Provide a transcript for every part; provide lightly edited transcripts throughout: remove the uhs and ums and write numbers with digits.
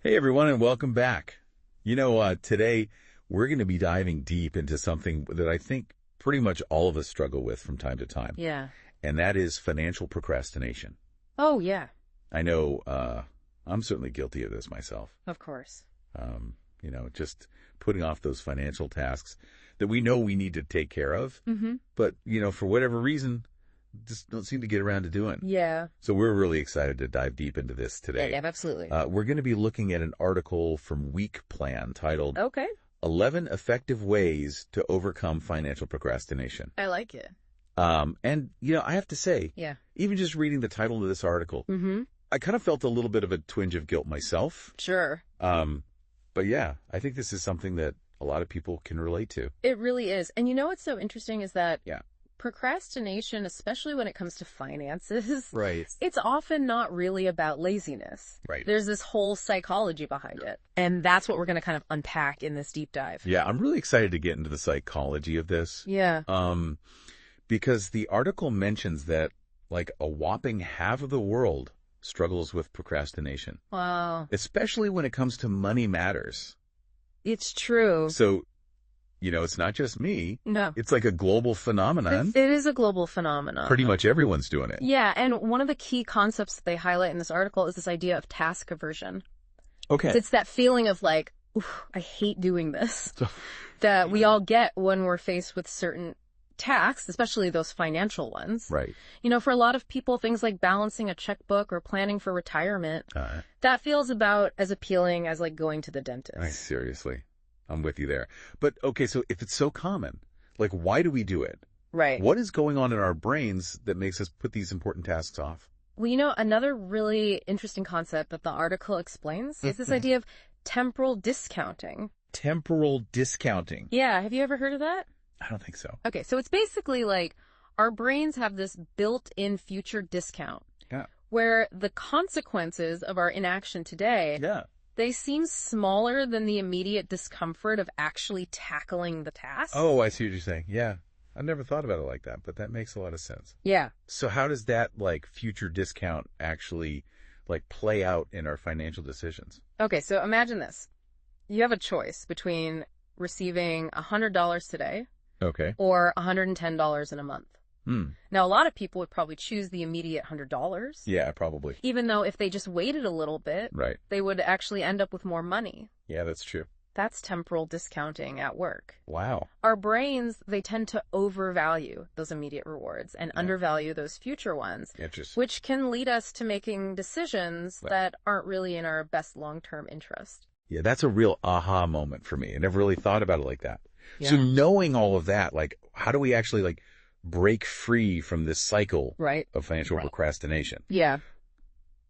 Hey everyone, and welcome back. Today we're going to be diving deep into something that I think pretty much all of us struggle with from time to time. Yeah. And that is financial procrastination. Oh, yeah. I know I'm certainly guilty of this myself. Of course. Just putting off those financial tasks that we know we need to take care of. Mm-hmm. But, for whatever reason, just don't seem to get around to doing. Yeah. So we're really excited to dive deep into this today. Yeah, absolutely. We're going to be looking at an article from Week Plan titled 11 Effective Ways to Overcome Financial Procrastination. I like it. I have to say, even just reading the title of this article, I kind of felt a little bit of a twinge of guilt myself. Sure. But yeah, I think this is something that a lot of people can relate to. It really is. And what's so interesting is that procrastination, especially when it comes to finances, right, it's often not really about laziness. Right. There's this whole psychology behind it. And that's what we're going to kind of unpack in this deep dive. Yeah, I'm really excited to get into the psychology of this. Yeah. Because the article mentions that like a whopping half of the world struggles with procrastination. Wow. Especially when it comes to money matters. It's true. So, it's not just me. No. It's like a global phenomenon. It is a global phenomenon. Pretty much everyone's doing it. Yeah, and one of the key concepts that they highlight in this article is this idea of task aversion. Okay. It's that feeling of like, I hate doing this, that we all get when we're faced with certain tasks, especially those financial ones. Right. For a lot of people, things like balancing a checkbook or planning for retirement, that feels about as appealing as like going to the dentist. Seriously. I'm with you there. But okay, so if it's so common, like why do we do it? Right. What is going on in our brains that makes us put these important tasks off? Well, another really interesting concept that the article explains is this idea of temporal discounting. Temporal discounting. Yeah. Have you ever heard of that? I don't think so. Okay, so it's basically like our brains have this built-in future discount. Yeah. Where the consequences of our inaction today, they seem smaller than the immediate discomfort of actually tackling the task. Oh, I see what you're saying. Yeah. I've never thought about it like that, but that makes a lot of sense. Yeah. So how does that like future discount actually like play out in our financial decisions? Okay, so imagine this. You have a choice between receiving $100 today or $110 in a month. Now, a lot of people would probably choose the immediate $100. Yeah, probably. Even though if they just waited a little bit, they would actually end up with more money. Yeah, that's true. That's temporal discounting at work. Wow. Our brains, they tend to overvalue those immediate rewards and undervalue those future ones, which can lead us to making decisions that aren't really in our best long-term interest. Yeah, that's a real aha moment for me. I never really thought about it like that. Yeah. So knowing all of that, like, how do we actually like break free from this cycle of financial procrastination? Yeah.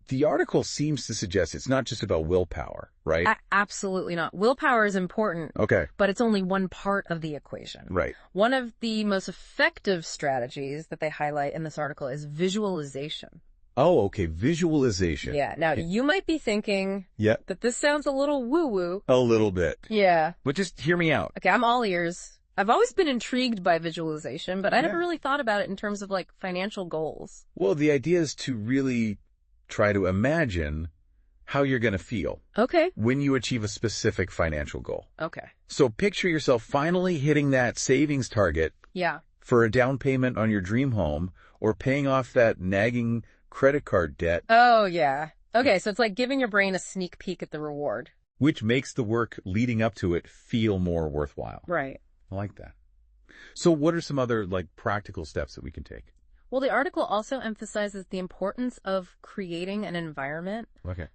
The article seems to suggest it's not just about willpower, right? Absolutely not. Willpower is important. Okay. But it's only one part of the equation. Right. One of the most effective strategies that they highlight in this article is visualization. Oh, okay. Visualization. Yeah. Now, you might be thinking that this sounds a little woo-woo. A little bit. Yeah. But just hear me out. Okay, I'm all ears. I've always been intrigued by visualization, but I never really thought about it in terms of like financial goals. Well, the idea is to really try to imagine how you're going to feel when you achieve a specific financial goal. Okay. So picture yourself finally hitting that savings target for a down payment on your dream home or paying off that nagging credit card debt. Oh, yeah. Okay, so it's like giving your brain a sneak peek at the reward. Which makes the work leading up to it feel more worthwhile. Right. I like that. So what are some other like practical steps that we can take? Well, the article also emphasizes the importance of creating an environment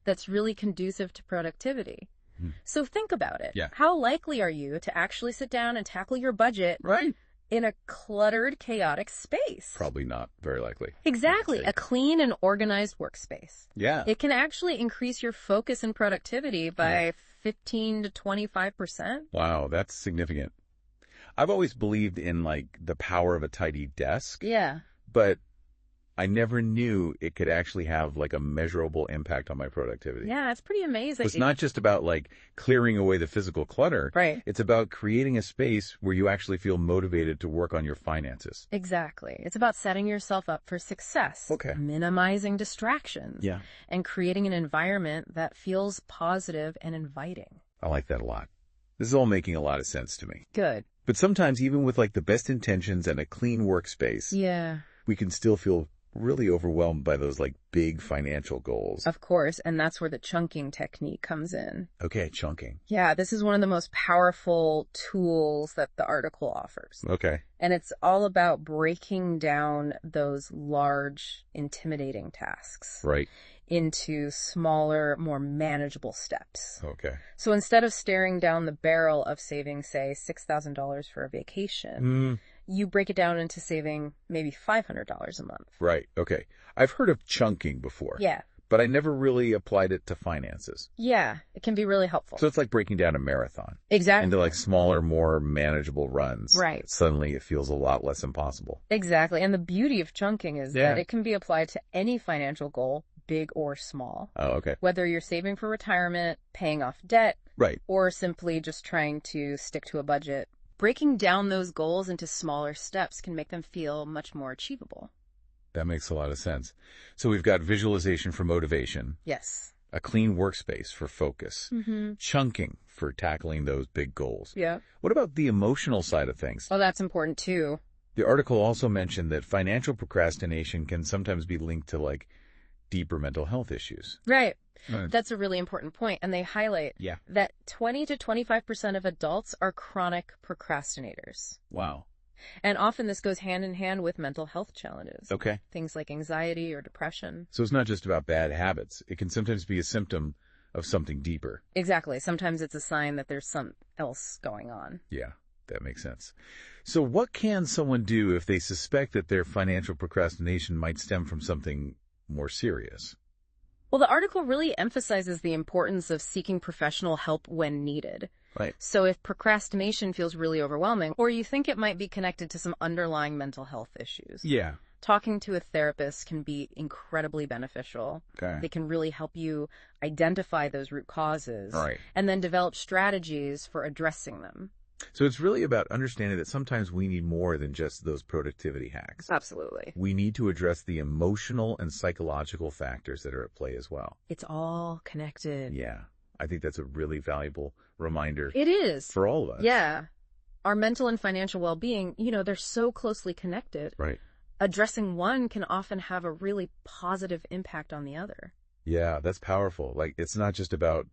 that's really conducive to productivity. So think about it. Yeah. How likely are you to actually sit down and tackle your budget in a cluttered, chaotic space? Probably not very likely. Exactly. A clean and organized workspace. Yeah. It can actually increase your focus and productivity by 15 to 25%. Wow, that's significant. I've always believed in like the power of a tidy desk. Yeah. But I never knew it could actually have like a measurable impact on my productivity. Yeah, it's pretty amazing. It's not just about like clearing away the physical clutter. Right. It's about creating a space where you actually feel motivated to work on your finances. Exactly. It's about setting yourself up for success. Okay. Minimizing distractions. Yeah. And creating an environment that feels positive and inviting. I like that a lot. This is all making a lot of sense to me. Good. But sometimes even with like the best intentions and a clean workspace, we can still feel really overwhelmed by those like big financial goals. Of course, and that's where the chunking technique comes in. Okay, chunking. Yeah, this is one of the most powerful tools that the article offers. Okay. And it's all about breaking down those large, intimidating tasks. Right. Into smaller, more manageable steps. Okay. So instead of staring down the barrel of saving, say, $6,000 for a vacation, you break it down into saving maybe $500 a month. Right. Okay. I've heard of chunking before. Yeah. But I never really applied it to finances. Yeah, it can be really helpful. So it's like breaking down a marathon. Exactly. Into like smaller, more manageable runs. Right. Suddenly it feels a lot less impossible. Exactly. And the beauty of chunking is that it can be applied to any financial goal, big or small. Oh, okay. Whether you're saving for retirement, paying off debt, right, or simply just trying to stick to a budget. Breaking down those goals into smaller steps can make them feel much more achievable. That makes a lot of sense. So we've got visualization for motivation. Yes. A clean workspace for focus. Chunking for tackling those big goals. Yeah. What about the emotional side of things? Oh, that's important too. The article also mentioned that financial procrastination can sometimes be linked to like deeper mental health issues. Right. That's a really important point. And they highlight that 20 to 25% of adults are chronic procrastinators. Wow. And often this goes hand in hand with mental health challenges. Okay. Things like anxiety or depression. So it's not just about bad habits. It can sometimes be a symptom of something deeper. Exactly. Sometimes it's a sign that there's something else going on. Yeah, that makes sense. So what can someone do if they suspect that their financial procrastination might stem from something more serious? Well, the article really emphasizes the importance of seeking professional help when needed. Right. So if procrastination feels really overwhelming, or you think it might be connected to some underlying mental health issues, talking to a therapist can be incredibly beneficial. Okay. They can really help you identify those root causes and then develop strategies for addressing them. So it's really about understanding that sometimes we need more than just those productivity hacks. Absolutely. We need to address the emotional and psychological factors that are at play as well. It's all connected. Yeah. I think that's a really valuable reminder. It is. For all of us. Yeah. Our mental and financial well-being, they're so closely connected. Right. Addressing one can often have a really positive impact on the other. Yeah, that's powerful. Like, it's not just about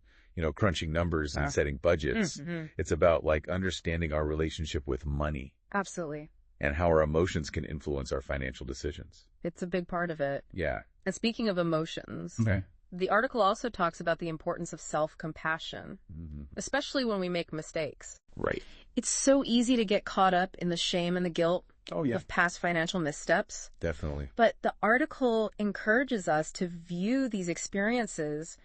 crunching numbers and setting budgets. It's about like understanding our relationship with money. Absolutely. And how our emotions can influence our financial decisions. It's a big part of it. Yeah. And speaking of emotions, the article also talks about the importance of self-compassion, especially when we make mistakes. Right. It's so easy to get caught up in the shame and the guilt of past financial missteps. Definitely. But the article encourages us to view these experiences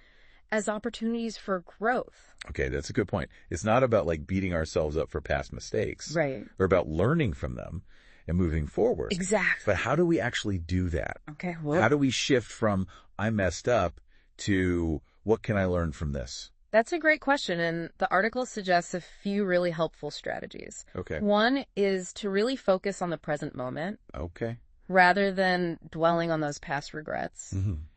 as opportunities for growth. Okay, that's a good point. It's not about like beating ourselves up for past mistakes. Right. Or about learning from them and moving forward. Exactly. But how do we actually do that? Okay. Well, how do we shift from I messed up to what can I learn from this? That's a great question, and the article suggests a few really helpful strategies. Okay. One is to really focus on the present moment. Okay. Rather than dwelling on those past regrets.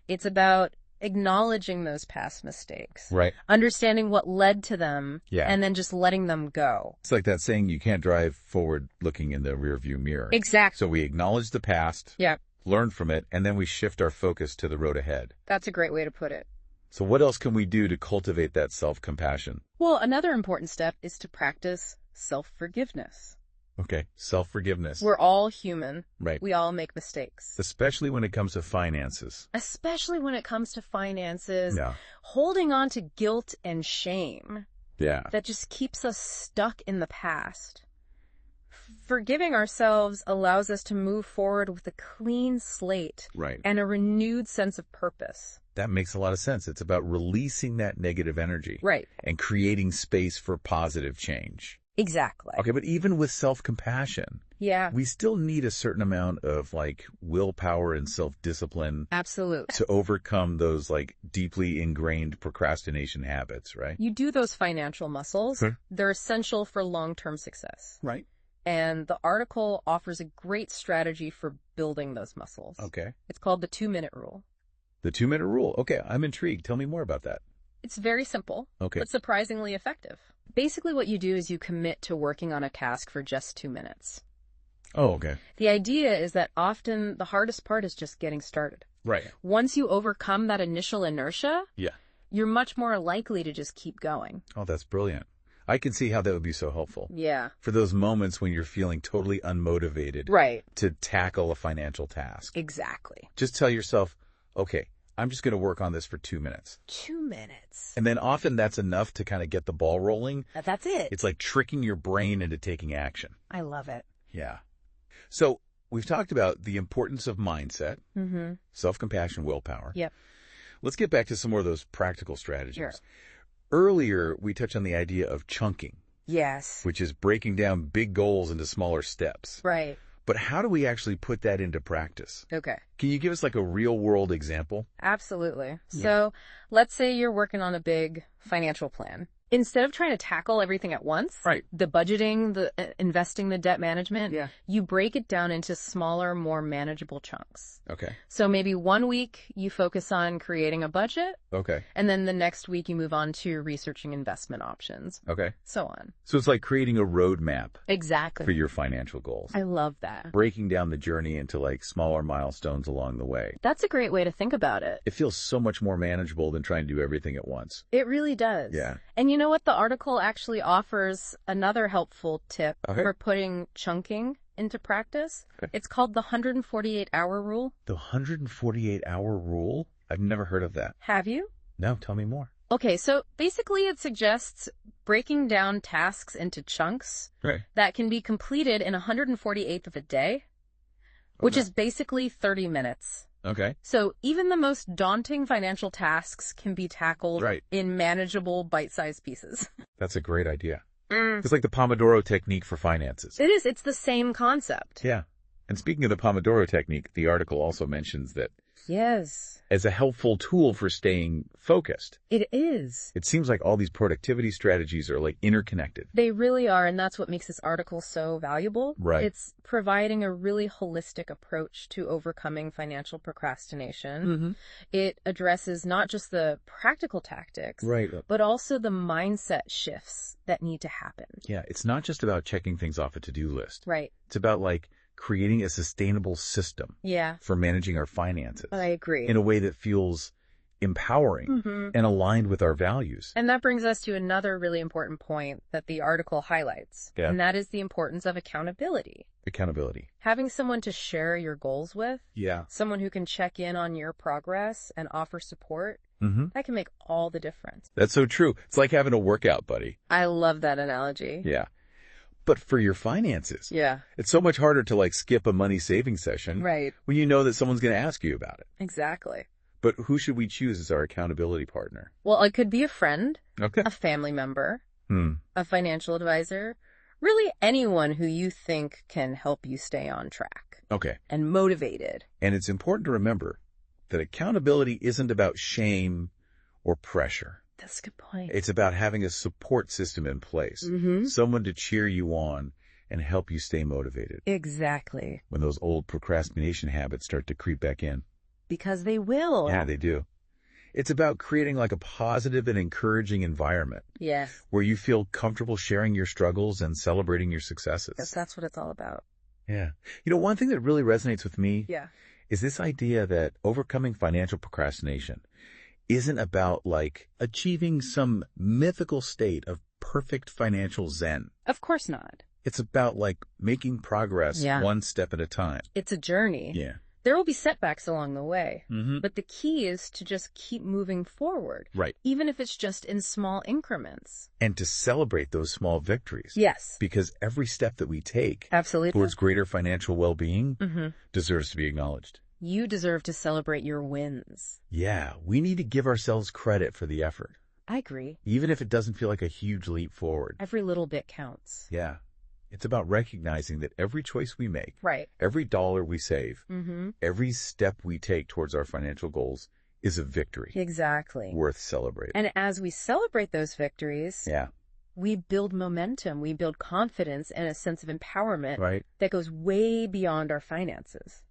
It's about acknowledging those past mistakes. Right. Understanding what led to them. Yeah. And then just letting them go. It's like that saying, you can't drive forward looking in the rearview mirror. Exactly. So we acknowledge the past. Yeah. Learn from it, and then we shift our focus to the road ahead. That's a great way to put it. So what else can we do to cultivate that self-compassion? Well, another important step is to practice self-forgiveness. Okay, self-forgiveness. We're all human. Right. We all make mistakes. Especially when it comes to finances. Especially when it comes to finances. Yeah. Holding on to guilt and shame. Yeah. That just keeps us stuck in the past. Forgiving ourselves allows us to move forward with a clean slate. Right. And a renewed sense of purpose. That makes a lot of sense. It's about releasing that negative energy. Right. And creating space for positive change. Exactly. Okay, but even with self-compassion, Yeah. we still need a certain amount of like willpower and self-discipline. Absolutely. To overcome those like deeply ingrained procrastination habits, right? You do those financial muscles. Sure. They're essential for long-term success. Right. And the article offers a great strategy for building those muscles. Okay. It's called the 2-minute rule. The 2-minute rule. Okay, I'm intrigued. Tell me more about that. It's very simple, okay, but surprisingly effective. Basically what you do is you commit to working on a task for just 2 minutes. Oh, okay. The idea is that often the hardest part is just getting started. Right. Once you overcome that initial inertia, yeah, you're much more likely to just keep going. Oh, that's brilliant. I can see how that would be so helpful. Yeah. For those moments when you're feeling totally unmotivated. Right. To tackle a financial task. Exactly. Just tell yourself, okay, I'm just going to work on this for 2 minutes. 2 minutes. And then often that's enough to kind of get the ball rolling. That's it. It's like tricking your brain into taking action. I love it. Yeah. So we've talked about the importance of mindset, self-compassion, willpower. Yep. Let's get back to some more of those practical strategies. Sure. Earlier, we touched on the idea of chunking. Yes. Which is breaking down big goals into smaller steps. Right. But how do we actually put that into practice? Okay. Can you give us like a real world example? Absolutely. Yeah. So let's say you're working on a big financial plan. Instead of trying to tackle everything at once, right, the budgeting, the investing, the debt management, you break it down into smaller, more manageable chunks. Okay. So maybe 1 week you focus on creating a budget. Okay. And then the next week you move on to researching investment options. Okay. So on. So it's like creating a roadmap. Exactly. For your financial goals. I love that. Breaking down the journey into like smaller milestones along the way. That's a great way to think about it. It feels so much more manageable than trying to do everything at once. It really does. Yeah. And you know what? The article actually offers another helpful tip for putting chunking into practice. Okay. It's called the 148-hour rule. The 148-hour rule? I've never heard of that. Have you? No, tell me more. Okay, so basically it suggests breaking down tasks into chunks that can be completed in 148th of a day, which is basically 30 minutes. Okay. So even the most daunting financial tasks can be tackled in manageable bite-sized pieces. That's a great idea. It's like the Pomodoro technique for finances. It is. It's the same concept. Yeah. And speaking of the Pomodoro technique, the article also mentions that as a helpful tool for staying focused. It is. It seems like all these productivity strategies are like interconnected. They really are, and that's what makes this article so valuable. Right. It's providing a really holistic approach to overcoming financial procrastination. It addresses not just the practical tactics, but also the mindset shifts that need to happen. Yeah, it's not just about checking things off a to-do list. Right. It's about like creating a sustainable system for managing our finances. I agree. In a way that feels empowering and aligned with our values. And that brings us to another really important point that the article highlights, and that is the importance of accountability. Accountability. Having someone to share your goals with, someone who can check in on your progress and offer support, that can make all the difference. That's so true. It's like having a workout buddy. I love that analogy. Yeah. But for your finances, it's so much harder to like skip a money saving session when you know that someone's going to ask you about it. Exactly. But who should we choose as our accountability partner? Well, it could be a friend, a family member, a financial advisor, really anyone who you think can help you stay on track. Okay. And motivated. And it's important to remember that accountability isn't about shame or pressure. That's a good point. It's about having a support system in place, someone to cheer you on and help you stay motivated. Exactly. When those old procrastination habits start to creep back in. Because they will. Yeah, they do. It's about creating like a positive and encouraging environment. Yes. Where you feel comfortable sharing your struggles and celebrating your successes. Yes, that's what it's all about. Yeah. You know, one thing that really resonates with me is this idea that overcoming financial procrastination isn't about like achieving some mythical state of perfect financial zen. Of course not. It's about like making progress one step at a time. It's a journey. Yeah. There will be setbacks along the way, but the key is to just keep moving forward. Right. Even if it's just in small increments. And to celebrate those small victories. Yes. Because every step that we take absolutely towards greater financial well-being deserves to be acknowledged. You deserve to celebrate your wins. Yeah, we need to give ourselves credit for the effort. I agree. Even if it doesn't feel like a huge leap forward. Every little bit counts. Yeah. It's about recognizing that every choice we make, right, every dollar we save, every step we take towards our financial goals is a victory. Exactly. Worth celebrating. And as we celebrate those victories, we build momentum, we build confidence and a sense of empowerment that goes way beyond our finances.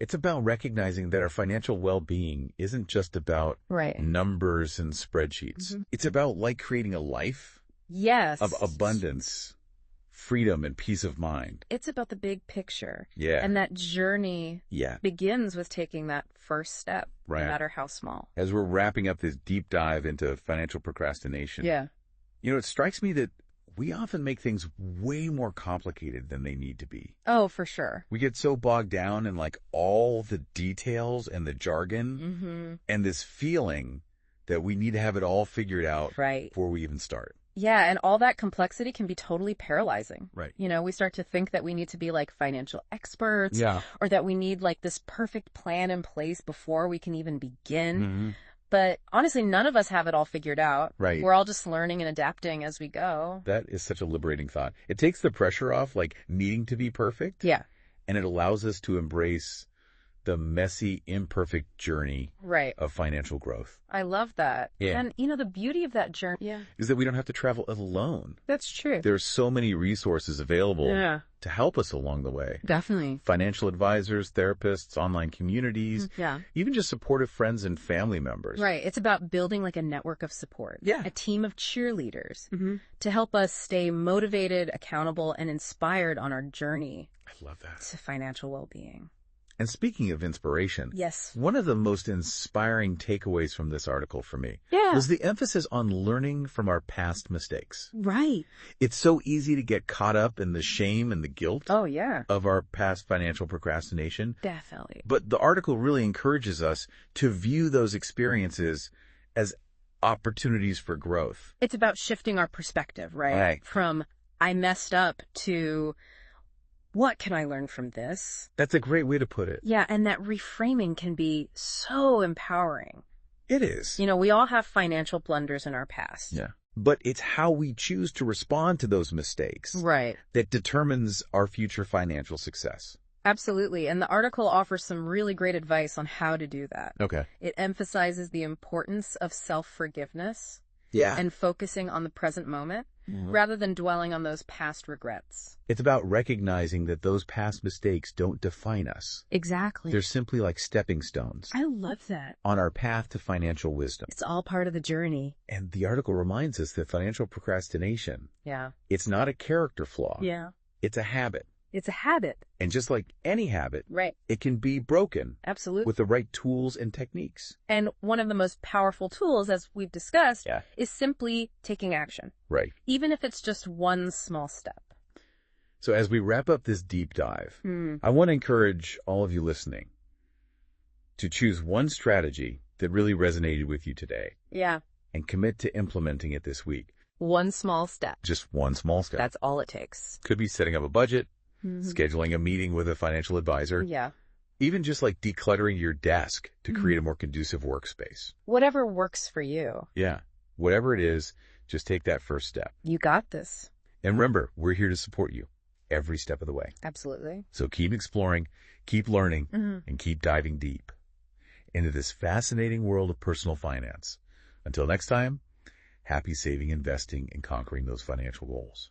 It's about recognizing that our financial well-being isn't just about numbers and spreadsheets. It's about creating a life of abundance, freedom, and peace of mind. It's about the big picture. Yeah. And that journey begins with taking that first step, no matter how small. As we're wrapping up this deep dive into financial procrastination, it strikes me that we often make things way more complicated than they need to be. Oh, for sure. We get so bogged down in all the details and the jargon and this feeling that we need to have it all figured out before we even start. Yeah, and all that complexity can be totally paralyzing. Right. We start to think that we need to be financial experts or that we need this perfect plan in place before we can even begin. But honestly, none of us have it all figured out. Right. We're all just learning and adapting as we go. That is such a liberating thought. It takes the pressure off, needing to be perfect. Yeah. And it allows us to embrace the messy, imperfect journey of financial growth. I love that. Yeah. And, the beauty of that journey is that we don't have to travel alone. That's true. There's so many resources available to help us along the way. Definitely. Financial advisors, therapists, online communities, even just supportive friends and family members. Right. It's about building a network of support. Yeah. A team of cheerleaders to help us stay motivated, accountable, and inspired on our journey. I love that. To financial well-being. And speaking of inspiration, one of the most inspiring takeaways from this article for me was the emphasis on learning from our past mistakes. Right. It's so easy to get caught up in the shame and the guilt of our past financial procrastination. Definitely. But the article really encourages us to view those experiences as opportunities for growth. It's about shifting our perspective, right? From I messed up to what can I learn from this? That's a great way to put it. Yeah, and that reframing can be so empowering. It is. We all have financial blunders in our past. Yeah. But it's how we choose to respond to those mistakes that determines our future financial success. Absolutely. And the article offers some really great advice on how to do that. Okay. It emphasizes the importance of self-forgiveness and focusing on the present moment rather than dwelling on those past regrets. It's about recognizing that those past mistakes don't define us. Exactly. They're simply like stepping stones. I love that. On our path to financial wisdom. It's all part of the journey. And the article reminds us that financial procrastination, it's not a character flaw. Yeah. It's a habit. It's a habit. And just like any habit, right, it can be broken. Absolutely. With the right tools and techniques. And one of the most powerful tools, as we've discussed, is simply taking action. Right. Even if it's just one small step. So as we wrap up this deep dive, I want to encourage all of you listening to choose one strategy that really resonated with you today. Yeah. And commit to implementing it this week. One small step. Just one small step. That's all it takes. Could be setting up a budget, scheduling a meeting with a financial advisor. Yeah. Even just decluttering your desk to create a more conducive workspace. Whatever works for you. Yeah. Whatever it is, just take that first step. You got this. And remember, we're here to support you every step of the way. Absolutely. So keep exploring, keep learning, and keep diving deep into this fascinating world of personal finance. Until next time, happy saving, investing, and conquering those financial goals.